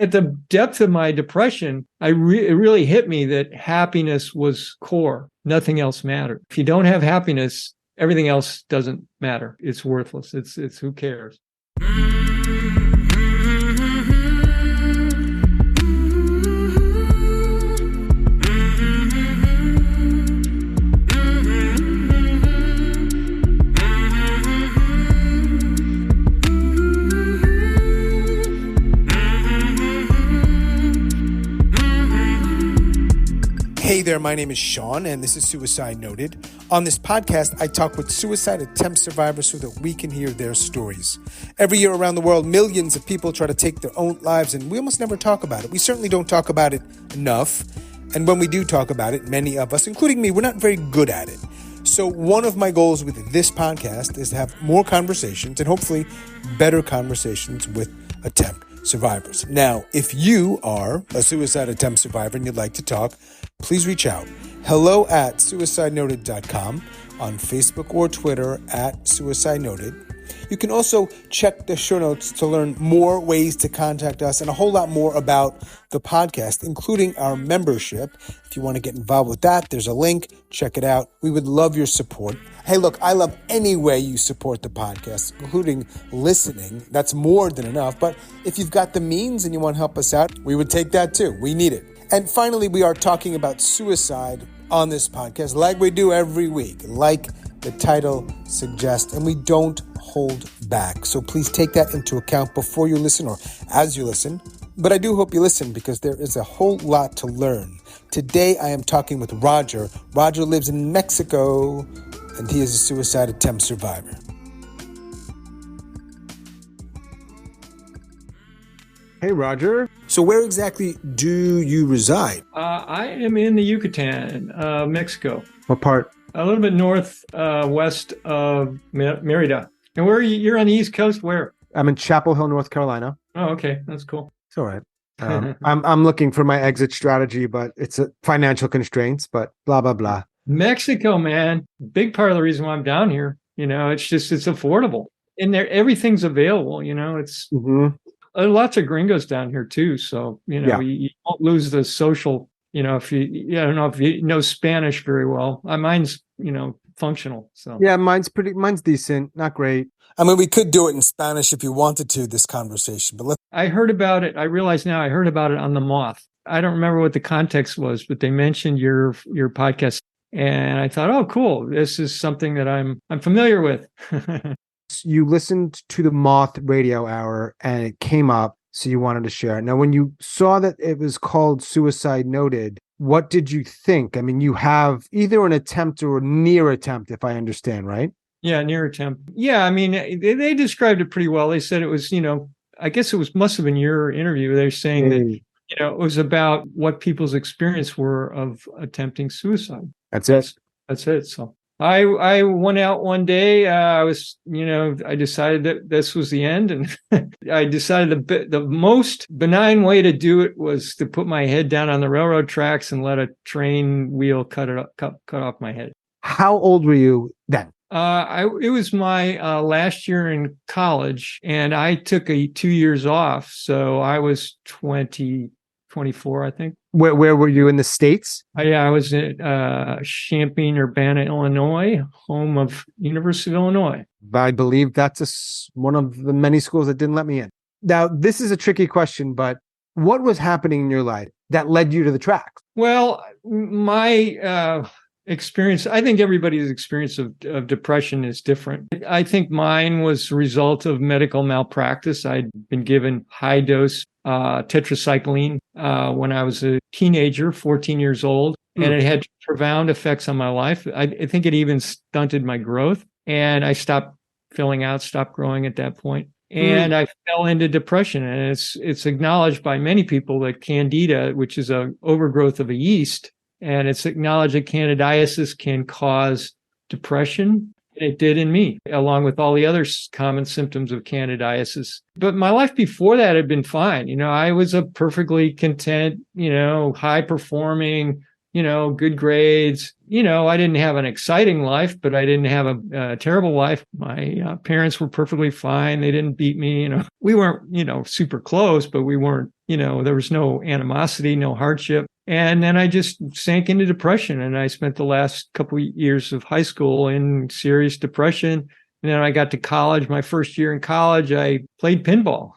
At the depth of my depression, it really hit me that happiness was core. Nothing else mattered. If you don't have happiness, everything else doesn't matter. It's worthless. It's who cares? Hey there, my name is Sean, and this is Suicide Noted. On this podcast, I talk with suicide attempt survivors so that we can hear their stories. Every year around the world, millions of people try to take their own lives, and we almost never talk about it. We certainly don't talk about it enough. And when we do talk about it, many of us, including me, we're not very good at it. So one of my goals with this podcast is to have more conversations and hopefully better conversations with attempt survivors. Now, if you are a suicide attempt survivor and you'd like to talk, please reach out. hello@suicidenoted.com, on Facebook or Twitter @suicidenoted. You can also check the show notes to learn more ways to contact us and a whole lot more about the podcast, including our membership. If you want to get involved with that, there's a link. Check it out. We would love your support. Hey, look, I love any way you support the podcast, including listening. That's more than enough. But if you've got the means and you want to help us out, we would take that too. We need it. And finally, we are talking about suicide on this podcast like we do every week, like the title suggests, and we don't hold back. So please take that into account before you listen or as you listen. But I do hope you listen because there is a whole lot to learn. Today, I am talking with Roger. Roger lives in Mexico, and he is a suicide attempt survivor. Hey, Roger. So where exactly do you reside? I am in the Yucatan, Mexico. What part? A little bit west of Merida. And where are you? You're on the East Coast? Where? I'm in Chapel Hill, North Carolina. Oh, okay. That's cool. It's all right. I'm looking for my exit strategy, but it's financial constraints, but blah, blah, blah. Mexico, man. Big part of the reason why I'm down here. It's affordable. And everything's available. It's lots of gringos down here too. So, you won't lose the social, if you, I don't know if you know Spanish very well. Mine's, functional. So yeah, mine's decent. Not great. I mean, we could do it in Spanish if you wanted to, this conversation, but I heard about it. I realize now I heard about it on The Moth. I don't remember what the context was, but they mentioned your podcast. And I thought, oh, cool. This is something that I'm familiar with. You listened to the Moth Radio Hour and it came up, so you wanted to share it. Now, when you saw that it was called Suicide Noted, what did you think? I mean, you have either an attempt or a near attempt, if I understand, right? Yeah, near attempt. Yeah, I mean, they described it pretty well. They said it was, I guess must have been your interview. They're saying that, it was about what people's experience were of attempting suicide. That's it. So I went out one day. I decided that this was the end. And I decided the most benign way to do it was to put my head down on the railroad tracks and let a train wheel cut off my head. How old were you then? It was my last year in college, and I took 2 years off. So I was 24, I think. Where were you in the States? I was at Champaign-Urbana, Illinois, home of University of Illinois. I believe that's one of the many schools that didn't let me in. Now, this is a tricky question, but what was happening in your life that led you to the tracks? Well, my experience, I think everybody's experience of depression is different. I think mine was a result of medical malpractice. I'd been given high dose tetracycline when I was a teenager, 14 years old, and it had profound effects on my life. I think it even stunted my growth, and I stopped filling out, stopped growing at that point. And I fell into depression, and it's acknowledged by many people that Candida, which is an overgrowth of a yeast, and it's acknowledged that candidiasis can cause depression. It did in me, along with all the other common symptoms of candidiasis. But my life before that had been fine. I was a perfectly content, high performing, good grades. I didn't have an exciting life, but I didn't have a terrible life. My parents were perfectly fine. They didn't beat me. We weren't, super close, but we weren't, there was no animosity, no hardship. And then I just sank into depression, and I spent the last couple of years of high school in serious depression. And then I got to college. My first year in college, I played pinball.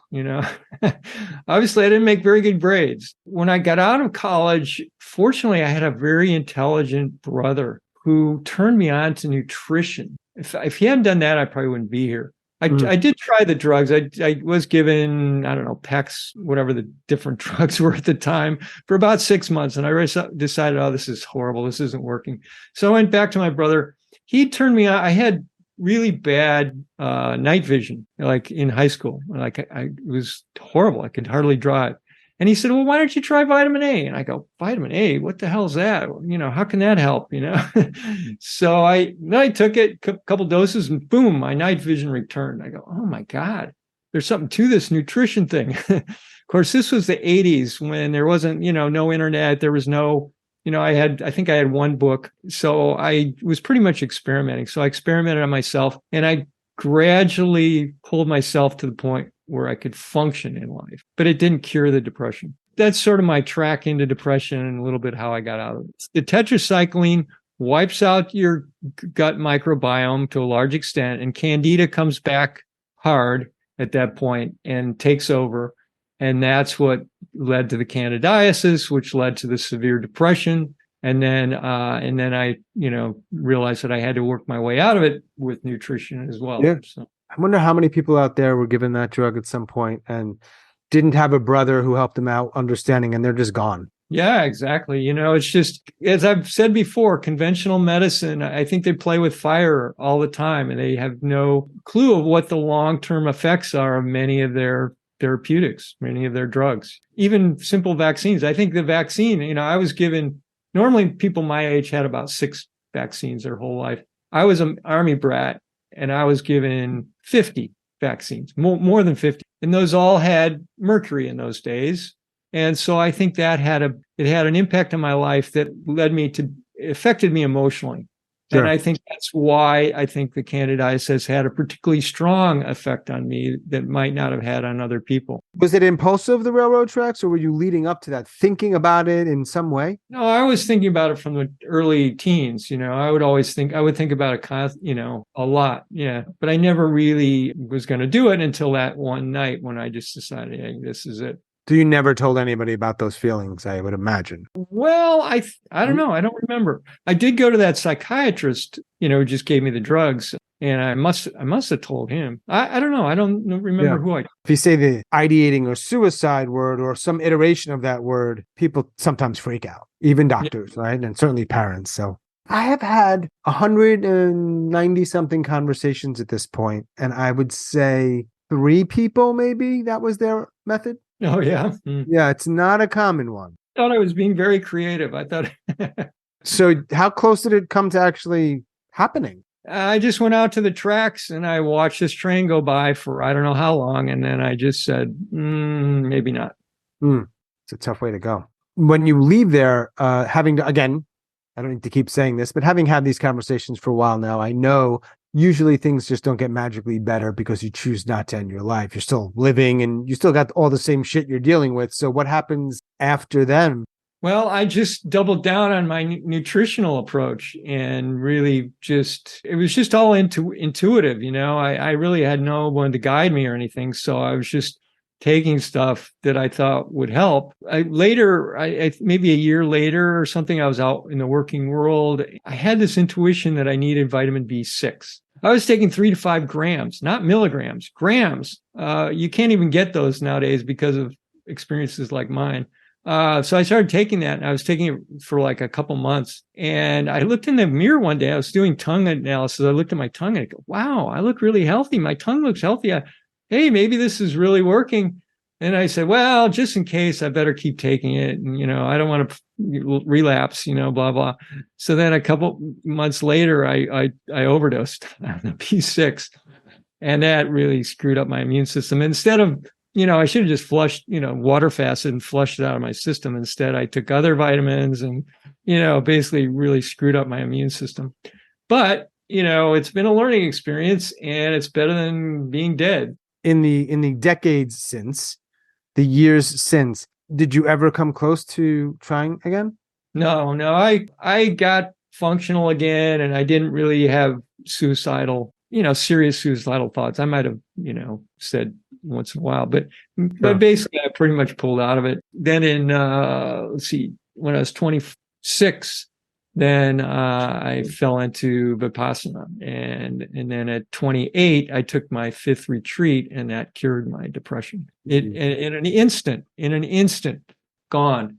Obviously I didn't make very good grades. When I got out of college, fortunately, I had a very intelligent brother who turned me on to nutrition. If he hadn't done that, I probably wouldn't be here. I did try the drugs. I was given, I don't know, Pex, whatever the different drugs were at the time, for about 6 months. And I decided, oh, this is horrible. This isn't working. So I went back to my brother. He turned me on. I had really bad night vision, like in high school. It was horrible. I could hardly drive. And he said, well, why don't you try vitamin A? And I go, vitamin A? What the hell is that? How can that help? So I took it, a couple doses, and boom, my night vision returned. I go, oh my God, there's something to this nutrition thing. Of course, this was the 80s when there wasn't, no internet. There was no, I think I had one book. So I was pretty much experimenting. So I experimented on myself, and I gradually pulled myself to the point where I could function in life, but it didn't cure the depression. That's sort of my track into depression and a little bit how I got out of it. The tetracycline wipes out your gut microbiome to a large extent, and Candida comes back hard at that point and takes over. And that's what led to the candidiasis, which led to the severe depression. And then I, realized that I had to work my way out of it with nutrition as well. Yeah. So. I wonder how many people out there were given that drug at some point and didn't have a brother who helped them out understanding, and they're just gone. Yeah, exactly. It's just, as I've said before, conventional medicine, I think they play with fire all the time, and they have no clue of what the long-term effects are of many of their therapeutics, many of their drugs, even simple vaccines. I think the vaccine, I was given, normally people my age had about 6 vaccines their whole life. I was an Army brat, and I was given 50 vaccines, more than 50. And those all had mercury in those days. And so I think that had an impact on my life that affected me emotionally. Sure. And I think that's why I think the candidiasis had a particularly strong effect on me that might not have had on other people. Was it impulsive, the railroad tracks, or were you leading up to that, thinking about it in some way? No, I was thinking about it from the early teens. I would think about it, a lot. Yeah. But I never really was going to do it until that one night when I just decided, hey, this is it. So you never told anybody about those feelings, I would imagine. Well, I don't know. I don't remember. I did go to that psychiatrist, who just gave me the drugs, and I must have told him. I don't know. I don't remember who I. If you say the ideating or suicide word or some iteration of that word, people sometimes freak out, even doctors, right? And certainly parents. So I have had 190 something conversations at this point, and I would say 3 people, maybe that was their method. Oh, yeah. Yeah, it's not a common one. I thought I was being very creative. I thought. So how close did it come to actually happening? I just went out to the tracks and I watched this train go by for I don't know how long. And then I just said, maybe not. It's a tough way to go. When you leave there, having to, again, I don't need to keep saying this, but having had these conversations for a while now, I know usually things just don't get magically better because you choose not to end your life. You're still living and you still got all the same shit you're dealing with. So what happens after then? Well, I just doubled down on my nutritional approach and really it was just all intuitive. I really had no one to guide me or anything. So I was just taking stuff that I thought would help. Maybe a year later or something, I was out in the working world. I had this intuition that I needed vitamin B6. I was taking 3 to 5 grams, not milligrams, grams. You can't even get those nowadays because of experiences like mine. So I started taking that, and I was taking it for like a couple months. And I looked in the mirror one day. I was doing tongue analysis. I looked at my tongue and I go, wow, I look really healthy. My tongue looks healthy. Hey, maybe this is really working. And I said, well, just in case, I better keep taking it. And, I don't want to relapse, blah, blah. So then a couple months later, I overdosed on the B6. And that really screwed up my immune system. Instead of I should have just flushed, water fasted and flushed it out of my system. Instead, I took other vitamins and, basically really screwed up my immune system. But, it's been a learning experience, and it's better than being dead. In the decades since, the years since, did you ever come close to trying again? No, I got functional again, and I didn't really have serious suicidal thoughts. I might have, said once in a while, but basically I pretty much pulled out of it. Then in, when I was 26, then I fell into Vipassana. And then at 28, I took my 5th retreat, and that cured my depression. In an instant, gone.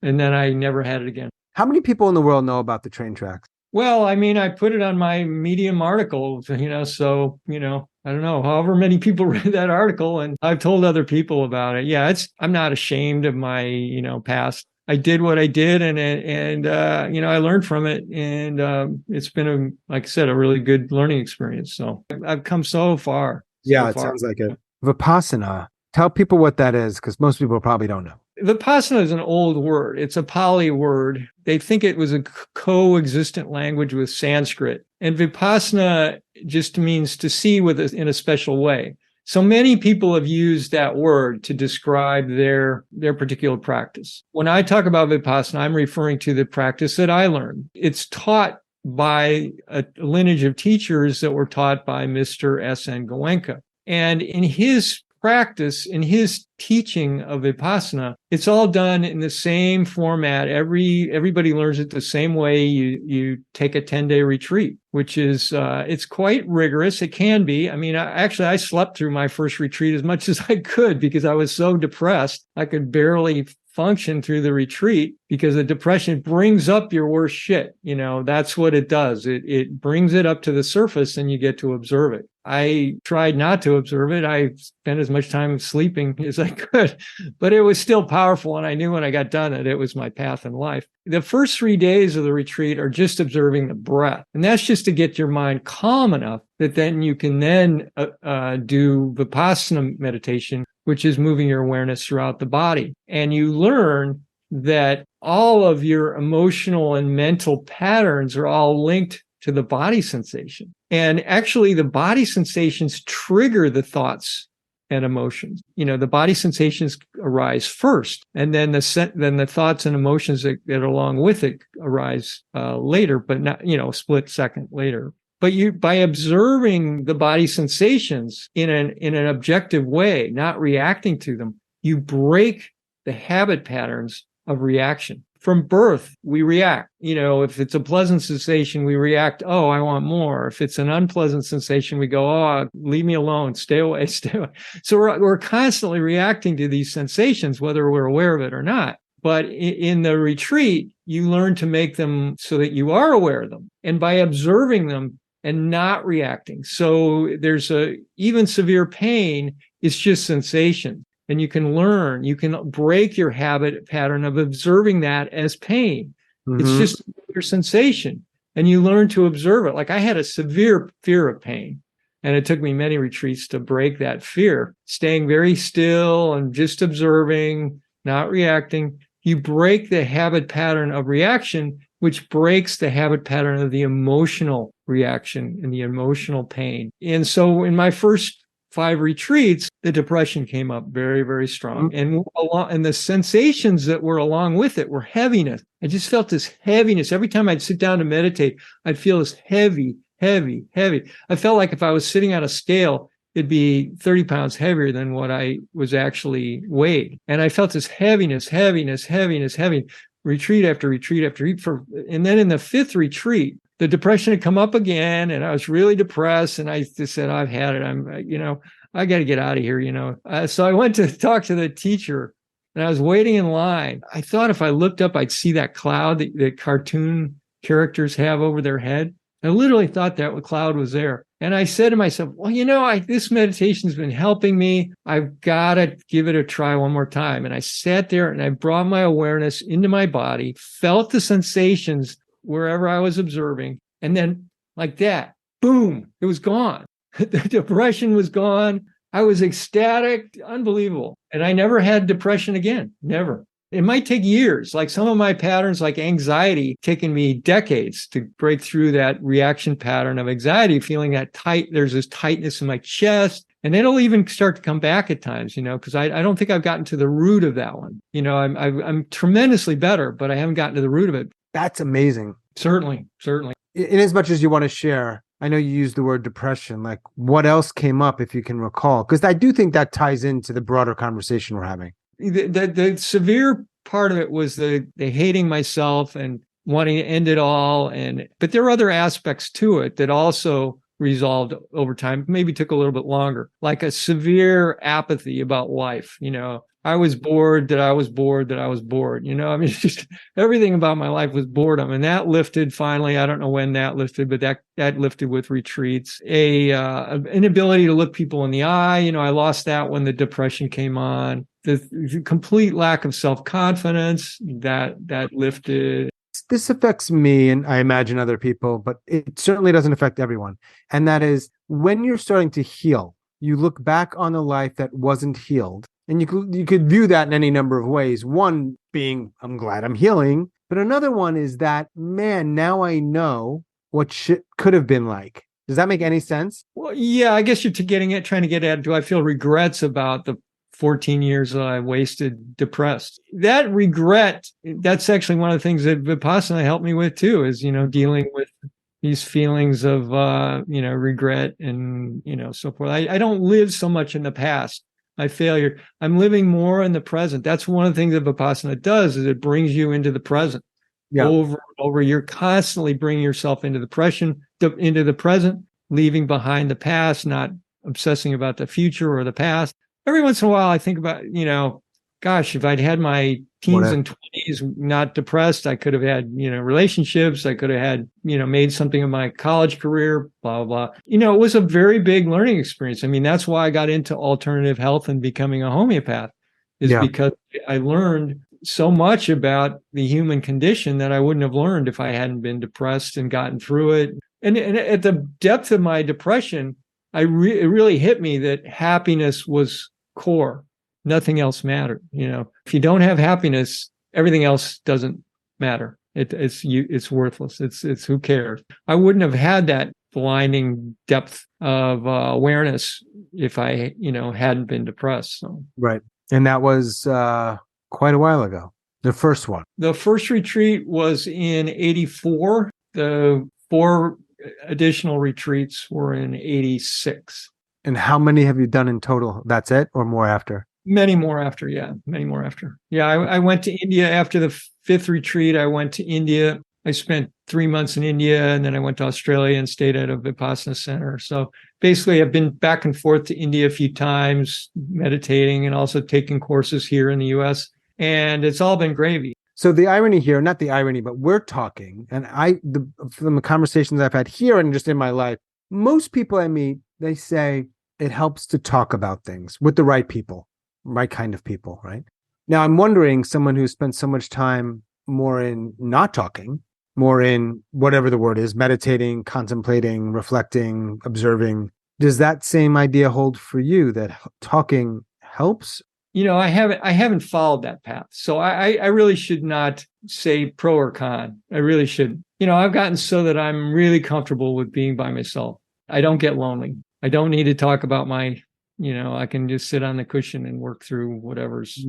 And then I never had it again. How many people in the world know about the train tracks? Well, I put it on my Medium article, so, I don't know, however many people read that article, and I've told other people about it. Yeah, I'm not ashamed of my, past. I did what I did, and I learned from it, and it's been like I said, a really good learning experience. So I've come so far. Yeah, it sounds like it. Vipassana. Tell people what that is, because most people probably don't know. Vipassana is an old word. It's a Pali word. They think it was a coexistent language with Sanskrit. And Vipassana just means to see in a special way. So many people have used that word to describe their particular practice. When I talk about Vipassana, I'm referring to the practice that I learned. It's taught by a lineage of teachers that were taught by Mr. S.N. Goenka. And in his practice, in his teaching of Vipassana, it's all done in the same format. Everybody learns it the same way. You take a 10-day retreat, which is it's quite rigorous. It can be. I slept through my first retreat as much as I could because I was so depressed. I could barely function through the retreat because the depression brings up your worst shit. That's what it does. It brings it up to the surface, and you get to observe it. I tried not to observe it. I spent as much time sleeping as I could, but it was still powerful. And I knew when I got done that it was my path in life. The first 3 days of the retreat are just observing the breath. And that's just to get your mind calm enough that then you can then do Vipassana meditation, which is moving your awareness throughout the body. And you learn that all of your emotional and mental patterns are all linked to the body sensation. And actually, the body sensations trigger the thoughts and emotions. The body sensations arise first, and then the thoughts and emotions that along with it arise later, but not, a split second later. But by observing the body sensations in an objective way, not reacting to them, you break the habit patterns of reaction. From birth, we react. If it's a pleasant sensation, we react, oh, I want more. If it's an unpleasant sensation, we go, oh, leave me alone, stay away, stay away. So we're constantly reacting to these sensations, whether we're aware of it or not. But in the retreat, you learn to make them so that you are aware of them. And by observing them and not reacting. So there's even severe pain, it's just sensation. And you can break your habit pattern of observing that as pain. Mm-hmm. It's just your sensation. And you learn to observe it. Like I had a severe fear of pain. And it took me many retreats to break that fear, staying very still and just observing, not reacting. You break the habit pattern of reaction, which breaks the habit pattern of the emotional reaction and the emotional pain. And so in my first 5 retreats, the depression came up very, very strong. And the sensations that were along with it were heaviness. I just felt this heaviness. Every time I'd sit down to meditate, I'd feel this heavy, heavy, heavy. I felt like if I was sitting on a scale, it'd be 30 pounds heavier than what I was actually weighed. And I felt this heaviness, retreat after retreat after retreat. And then in the 5th retreat, the depression had come up again, and I was really depressed. And I just said, I've had it. I got to get out of here, So I went to talk to the teacher, and I was waiting in line. I thought if I looked up, I'd see that cloud that cartoon characters have over their head. I literally thought that cloud was there. And I said to myself, well, this meditation's been helping me. I've got to give it a try one more time. And I sat there and I brought my awareness into my body, felt the sensations wherever I was observing. And then like that, boom, it was gone. The depression was gone. I was ecstatic, unbelievable. And I never had depression again. Never. It might take years. Like some of my patterns, like anxiety, taken me decades to break through that reaction pattern of anxiety, feeling that tight. There's this tightness in my chest. And it'll even start to come back at times, because I don't think I've gotten to the root of that one. I'm tremendously better, but I haven't gotten to the root of it. That's amazing. Certainly. In as much as you want to share, I know you used the word depression. Like, what else came up, if you can recall? Because I do think that ties into the broader conversation we're having. The severe part of it was the hating myself and wanting to end it all. But there are other aspects to it that also resolved over time, maybe took a little bit longer, like a severe apathy about life. I was bored that I was bored that I was bored. Just everything about my life was boredom. And that lifted finally. I don't know when that lifted, but that lifted with retreats. An inability to look people in the eye. I lost that when the depression came on. The complete lack of self-confidence that lifted. This affects me, and I imagine other people, but it certainly doesn't affect everyone. And that is, when you're starting to heal, you look back on a life that wasn't healed. And you could view that in any number of ways. One being, I'm glad I'm healing. But another one is that, man, now I know what shit could have been like. Does that make any sense? Well, yeah, I guess you're trying to get at, do I feel regrets about the 14 years that I wasted depressed? That regret, that's actually one of the things that Vipassana helped me with too, is, dealing with these feelings of, regret and, so forth. I don't live so much in the past. My failure. I'm living more in the present. That's one of the things that Vipassana does, is it brings you into the present. Yeah. Over and over. You're constantly bringing yourself into the present, leaving behind the past, not obsessing about the future or the past. Every once in a while, I think about, gosh, if I'd had my teens and 20s not depressed, I could have had, relationships. I could have had, made something of my college career, blah, blah, blah. It was a very big learning experience. That's why I got into alternative health and becoming a homeopath, because I learned so much about the human condition that I wouldn't have learned if I hadn't been depressed and gotten through it. And at the depth of my depression, it really hit me that happiness was core. Nothing else mattered. If you don't have happiness, everything else doesn't matter. It's worthless. It's who cares? I wouldn't have had that blinding depth of awareness if I, hadn't been depressed. So. Right. And that was quite a while ago. The first one. The first retreat was in 84. The 4 additional retreats were in 86. And how many have you done in total? That's it, or more after? Many more after. Yeah, I went to India after the 5th retreat. I went to India. I spent 3 months in India, and then I went to Australia and stayed at a Vipassana center. So basically, I've been back and forth to India a few times, meditating and also taking courses here in the U.S. And it's all been gravy. So the irony here, not the irony, but we're talking, and from the conversations I've had here and just in my life, most people I meet, they say it helps to talk about things with the right people. Right kind of people, right? Now, I'm wondering, someone who spent so much time more in not talking, more in whatever the word is, meditating, contemplating, reflecting, observing, does that same idea hold for you, that talking helps? I haven't followed that path. So I really should not say pro or con. I really shouldn't. I've gotten so that I'm really comfortable with being by myself. I don't get lonely. I don't need to talk about I can just sit on the cushion and work through whatever's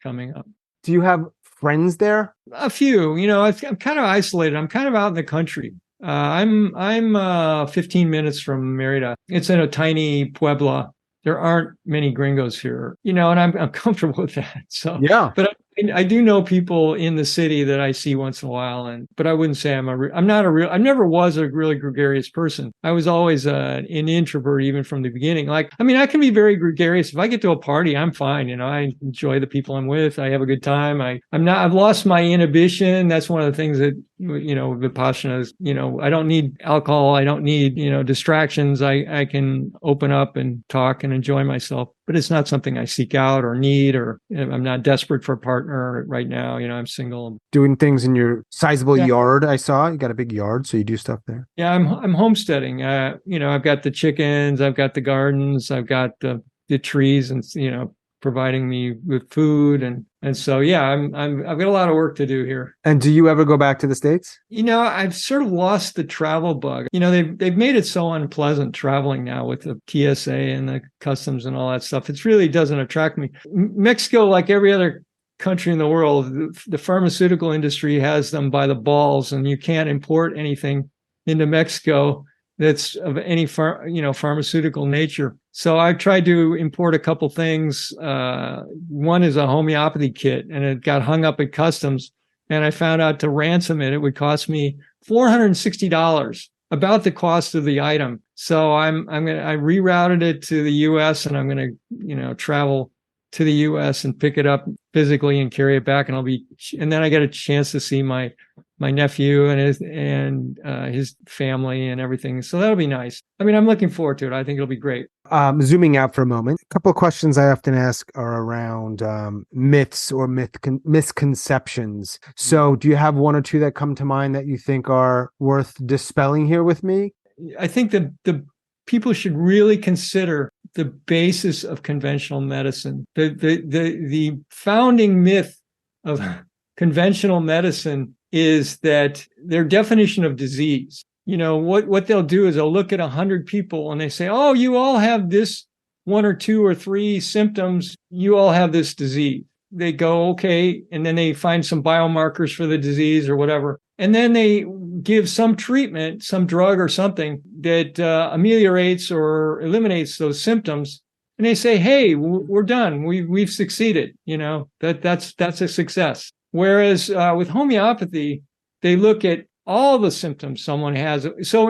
coming up. Do you have friends there? A few. I'm kind of isolated. I'm kind of out in the country. I'm 15 minutes from Merida. It's in a tiny pueblo. There aren't many gringos here, and I'm comfortable with that. So yeah, but I do know people in the city that I see once in a while, but I wouldn't say I never was a really gregarious person. I was always an introvert even from the beginning. I can be very gregarious. If I get to a party, I'm fine. I enjoy the people I'm with. I have a good time. I've lost my inhibition. That's one of the things that, Vipassana is, I don't need alcohol. I don't need, distractions. I can open up and talk and enjoy myself, but it's not something I seek out or need, or I'm not desperate for a partner right now. I'm single. Doing things in your sizable yard. I saw you got a big yard, so you do stuff there. Yeah, I'm homesteading. I've got the chickens, I've got the gardens, I've got the the trees and, providing me with food. And so, yeah, I've got a lot of work to do here. And do you ever go back to the States? I've sort of lost the travel bug. They've made it so unpleasant traveling now with the TSA and the customs and all that stuff. It really doesn't attract me. Mexico, like every other country in the world, the pharmaceutical industry has them by the balls, and you can't import anything into Mexico that's of any pharmaceutical nature. So I've tried to import a couple things. One is a homeopathy kit, and it got hung up at customs. And I found out to ransom it would cost me $460, about the cost of the item. So I rerouted it to the U.S. and I'm going to, travel to the U.S. and pick it up physically and carry it back. And then I get a chance to see my nephew and his family and everything. So that'll be nice. I'm looking forward to it. I think it'll be great. Zooming out for a moment, a couple of questions I often ask are around myths or misconceptions. So do you have one or two that come to mind that you think are worth dispelling here with me? I think that the people should really consider the basis of conventional medicine. The founding myth of conventional medicine is that their definition of disease. What they'll do is they'll look at 100 people and they say, oh, you all have this 1 or 2 or 3 symptoms. You all have this disease. They go, okay. And then they find some biomarkers for the disease or whatever. And then they give some treatment, some drug or something that ameliorates or eliminates those symptoms. And they say, hey, we're done. We've succeeded. That's a success. Whereas with homeopathy, they look at all the symptoms someone has. So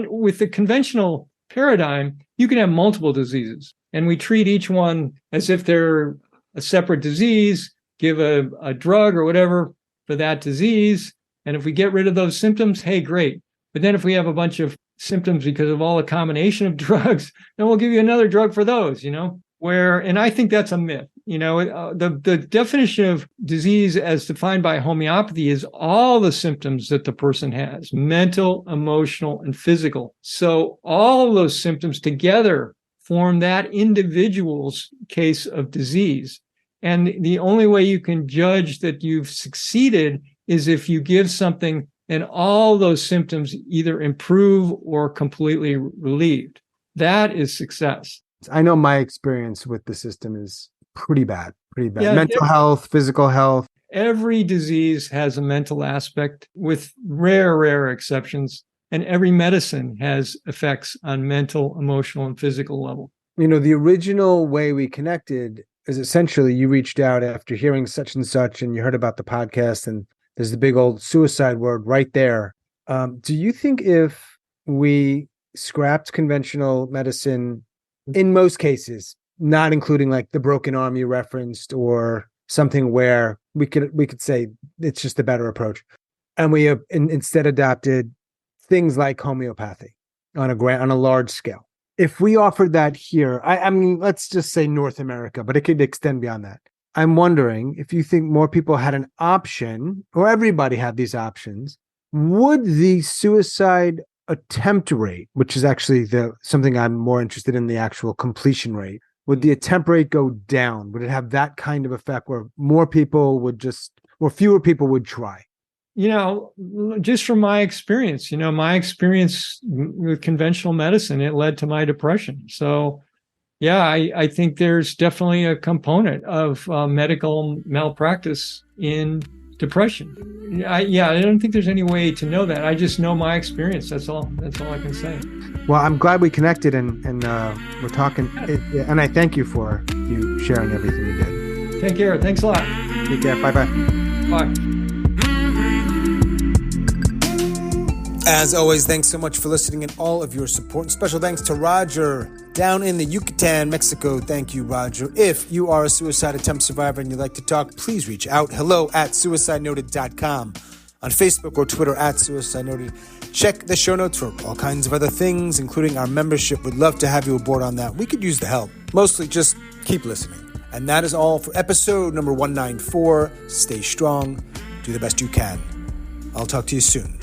with the conventional paradigm, you can have multiple diseases, and we treat each one as if they're a separate disease, give a drug or whatever for that disease. And if we get rid of those symptoms, hey, great. But then if we have a bunch of symptoms because of all the combination of drugs, then we'll give you another drug for those, and I think that's a myth. The definition of disease as defined by homeopathy is all the symptoms that the person has, mental, emotional, and physical. So all those symptoms together form that individual's case of disease. And the only way you can judge that you've succeeded is if you give something and all those symptoms either improve or completely relieved. That is success. I know my experience with the system is pretty bad. Yeah, mental health, physical health. Every disease has a mental aspect with rare exceptions. And every medicine has effects on mental, emotional, and physical level. The original way we connected is essentially you reached out after hearing such and such, and you heard about the podcast, and there's the big old suicide word right there. Do you think if we scrapped conventional medicine in most cases, not including like the broken arm you referenced or something where we could say it's just a better approach, and we have instead adopted things like homeopathy on a large scale? If we offered that here, I mean, let's just say North America, but it could extend beyond that. I'm wondering if you think more people had an option, or everybody had these options, would the suicide attempt rate, which is actually something I'm more interested in, the actual completion rate, would the attempt rate go down? Would it have that kind of effect where fewer people would try? Just from my experience, with conventional medicine, it led to my depression. So, yeah, I think there's definitely a component of medical malpractice in depression. I don't think there's any way to know that. I just know my experience. That's all I can say. Well, I'm glad we connected and we're talking. And I thank you for you sharing everything you did. Take care. Thanks a lot. Take care. Bye-bye. Bye. As always, thanks so much for listening and all of your support. And special thanks to Roger down in the Yucatan, Mexico. Thank you, Roger. If you are a suicide attempt survivor and you'd like to talk, please reach out. hello@suicidenoted.com. On Facebook or Twitter @suicidenoted. Check the show notes for all kinds of other things, including our membership. We'd love to have you aboard on that. We could use the help. Mostly just keep listening. And that is all for episode number 194. Stay strong. Do the best you can. I'll talk to you soon.